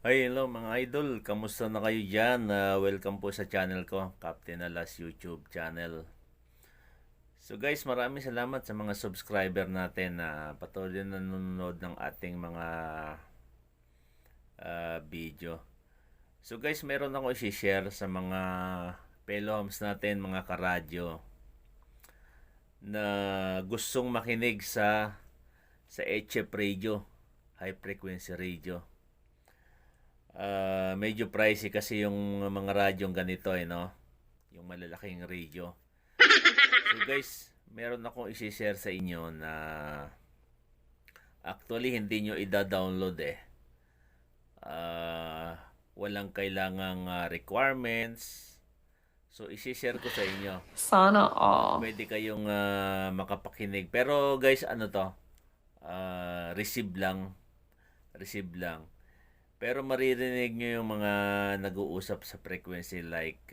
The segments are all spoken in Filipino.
Hi, hello mga idol. Kamusta na kayo dyan? Welcome po sa channel ko, Captain Alas YouTube channel. So guys, maraming salamat sa mga subscriber natin na patuloy na nanonood ng ating mga video. So guys, meron ako i-share sa mga fellow homes natin, mga karadyo na gustong makinig sa HF radio, high frequency radio. Medyo pricey kasi yung mga radyong ganito no? Yung malalaking radio. So guys, meron akong i-share sa inyo na actually hindi nyo ida-download eh. Walang kailangang requirements. So i-share ko sa inyo. Sana all. Pwede kayong makapakinig. Pero guys, ano to? Receive lang. Receive lang. Pero maririnig nyo yung mga nag-uusap sa frequency like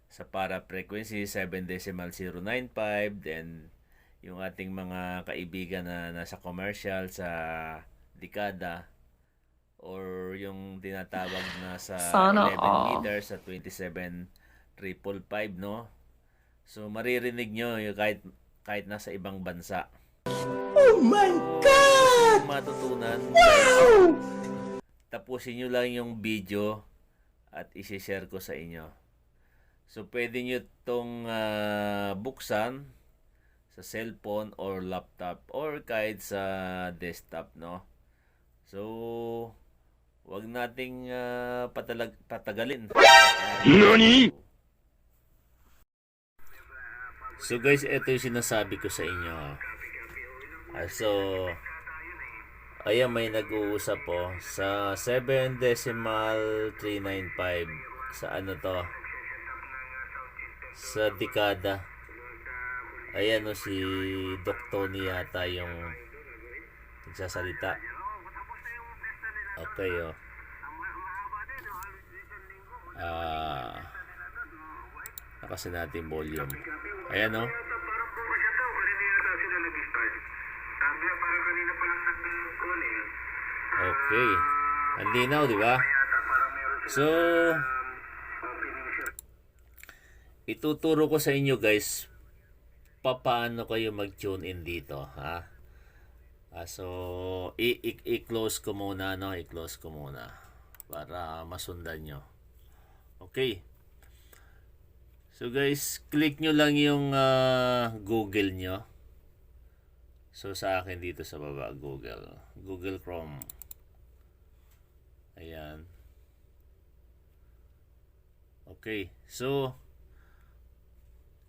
sa para frequency 7.095, then yung ating mga kaibigan na nasa commercial sa dekada or yung tinatawag na sa Sana 11 all. meters sa 27,555, no? So maririnig nyo yung kahit nasa ibang bansa. Oh my God! Gusto matutunan, wow! Tapusin nyo lang yung video at isi-share ko sa inyo. So, pwede nyo itong buksan sa cellphone or laptop or kahit sa desktop, no? So, wag nating patagalin. NANI? So guys, ito yung sinasabi ko sa inyo. So, ayan, may nag-uusap po sa 7.395 sa ano to, sa dekada. Ayan o, si Dr. Tony yata yung nagsasalita. Okay o. Nakasin natin volume. Ayan o. Okay. Ang linaw, di ba? So, ituturo ko sa inyo guys paano kayo mag-tune in dito, ha? So, i-close ko muna, no? I-close ko muna para masundan nyo. Okay. So guys, click nyo lang yung Google nyo. So sa akin dito sa baba, Google Chrome. Ayan. Okay. So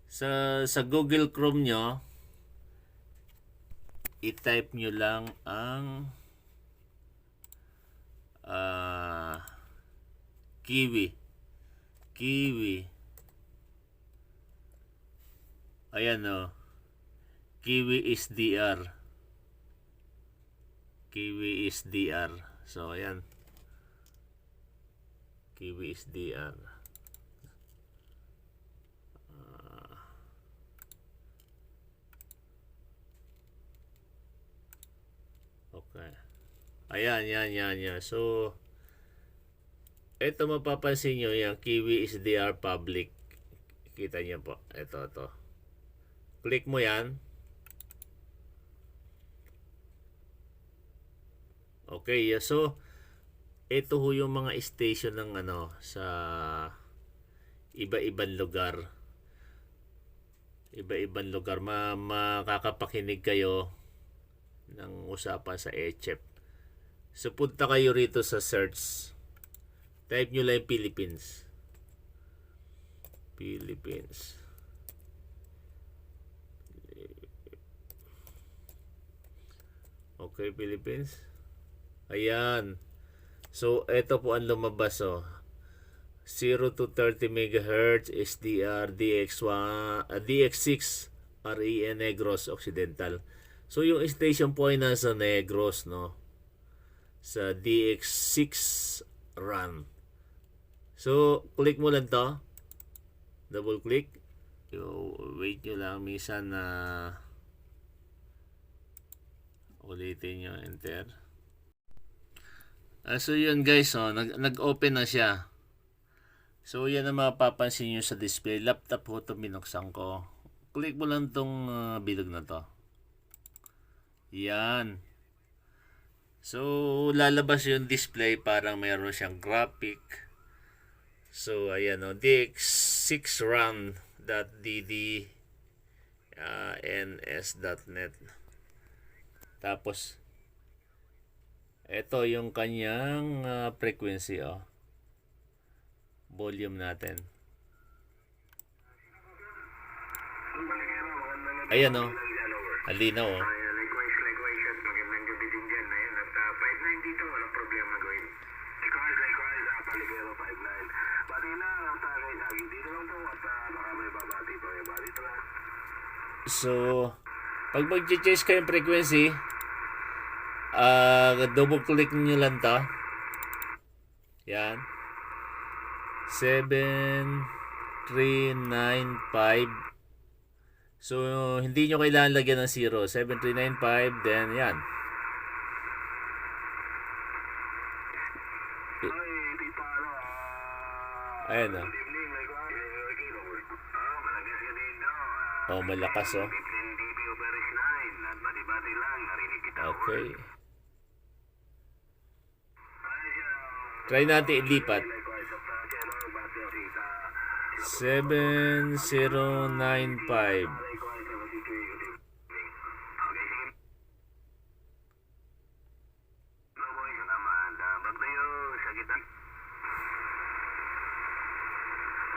sa Google Chrome nyo, i-type nyo lang ang Kiwi. Ayan o. Kiwi is DR. So ayan. Kiwi is DR. Okay. Ayan, yan. So, ito mapapansin nyo, yung Kiwi is DR public. Kita nyo po. Ito. Click mo yan. Okay, so, ito ho yung mga station ng sa iba-ibang lugar. Makakapakinig kayo ng usapan sa HF. So, punta kayo rito sa search. Type nyo lang Philippines. Okay, Philippines. Ayan. So, ito po ang lumabas, 0 to 30 MHz SDR DX6 REN Negros Occidental. So, yung station po ay nasa Negros, no? Sa DX6 run. So, click mo lang to. Double click. So, wait nyo lang. Minsan na ulitin nyo. Enter. So yun guys, nag-open na siya. So yan ang mapapansin nyo sa display. Laptop po ito binuksan ko. Click mo lang tong bilog na to. Yan. So lalabas yung display, parang mayroon siyang graphic. So ayan dx6 ram.dd ns.net. Tapos ito yung kanyang frequency volume natin. Ayan alinaw Likewise, magandang gabi din dyan. Ayan, at 5-9 dito, walang problema gawin. Likewise, Paligero 5-9. Bati na, at guys, aging dito lang po, at baka may babati pa, may bati pa. So pag mag-change kayong frequency, double click niyo lang to. Yan. 7395. So hindi nyo kailangan lagyan ng 0. 7395, then yan. Ay, tita, Ayan good evening, malagas ka din, no? malakas 15 dB over 9, at bati-bati lang, narinig kita. Okay. Try natin ilipat. Likewise, at bati ang tita. 7095.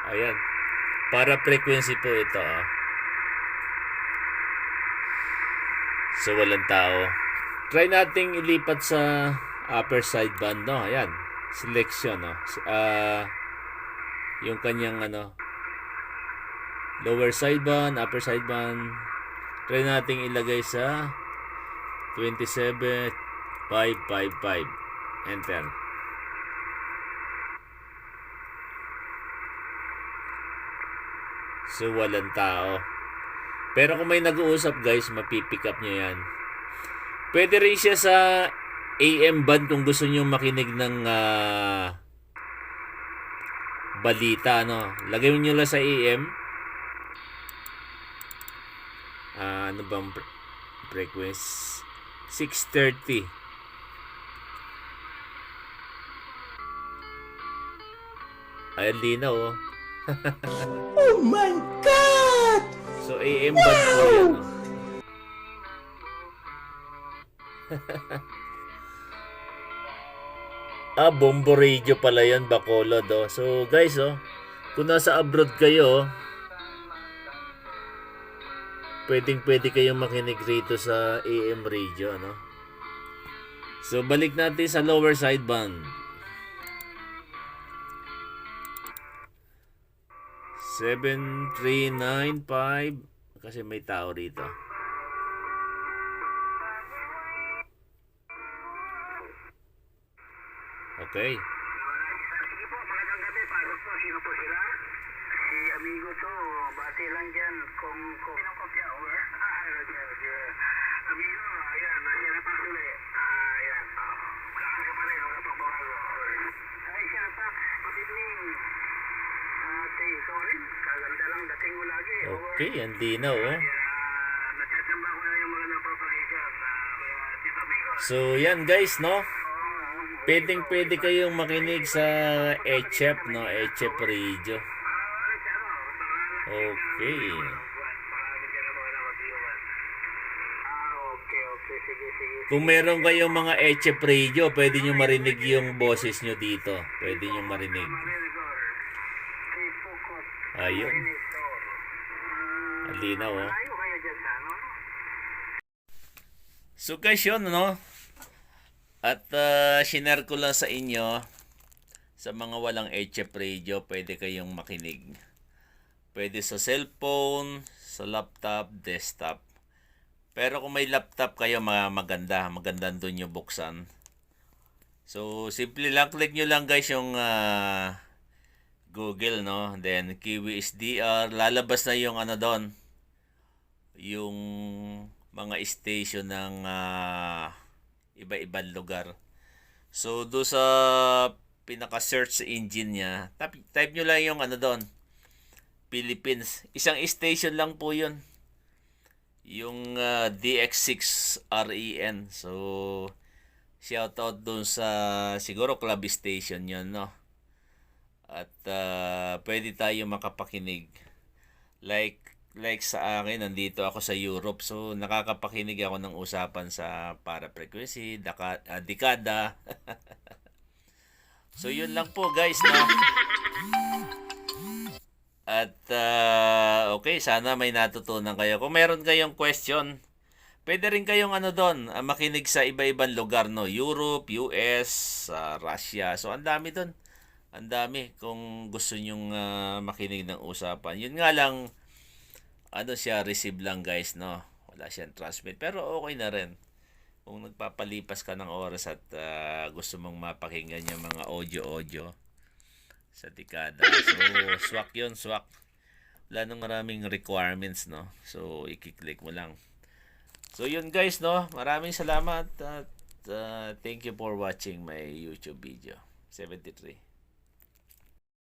Ayan. Para frequency po ito. So walang tao. Try nating ilipat sa upper sideband, Ayan. Selection, yung kanyang lower sideband, upper sideband. Try nating ilagay sa 27555. Enter. So walang tao. Pero kung may nag-uusap guys, mapipick up nyo yan. Pwede rin siya sa AM band kung gusto nyo makinig ng balita, Lagay nyo lang sa AM. Ano bang frequency? 630. Ayan, linaw, Oh my God! So, AM band po yan, Bombo radio pala yan, Bacolod, So, guys, kung nasa abroad kayo, pwede kayong makinig rito sa AM radio, So, balik natin sa lower sideband. 7395 kasi may tao rito. Okay. Sige po, magandang gabi. Pasok po, sino po sila? Si amigo to, bati lang dyan. Kung sinong kopya, over? Roger. Amigo, ayan, nandiyan na pa uli. Ayan. Lakas ka pa rin, wala pang babago. Ay, siya pa. Good evening. Sorry, kaganda lang dating mo lagi. Okay, ang linaw, Natatamba ko na yung mga napapakisyan. Tito amigo. So, yan guys, Pwede kayong makinig sa HF, HF radio. Okay. Kung meron kayong mga HF radio, pwede nyo marinig yung boses nyo dito. Pwede nyo marinig. Ayun. Ang linaw, So guys, yun, At shinare ko lang sa inyo, sa mga walang HF radio, pwede kayong makinig. Pwede sa cellphone, sa laptop, desktop. Pero kung may laptop kayo, maganda doon yung buksan. So, simple lang, click nyo lang guys yung Google, Then, Kiwi SDR, lalabas na yung doon. Yung mga station ng iba-ibang lugar. So, do sa pinaka-search engine niya, type nyo lang yung ano doon, Philippines. Isang station lang po yun. Yung DX6REN. So, shoutout doon sa, siguro club station yun, no? At pwede tayo makapakinig. Like sa akin, nandito ako sa Europe. So, nakakapakinig ako ng usapan sa para-frequency, dekada. So, yun lang po guys, no? At okay, sana may natutunan kayo. Kung meron kayong question, pwede rin kayong ano doon, makinig sa iba-ibang lugar, no? Europe, US, Russia. So, ang dami doon. Ang dami kung gusto nyong makinig ng usapan. Yun nga lang, ano siya, receive lang guys, no? Wala siyang transmit. Pero okay na rin. Kung nagpapalipas ka ng oras at gusto mong mapakinggan yung mga audio-audio sa dekada. So, swak yun, swak. Wala nang maraming requirements, no? So, i-click mo lang. So, yun guys, no? Maraming salamat at thank you for watching my YouTube video. 73.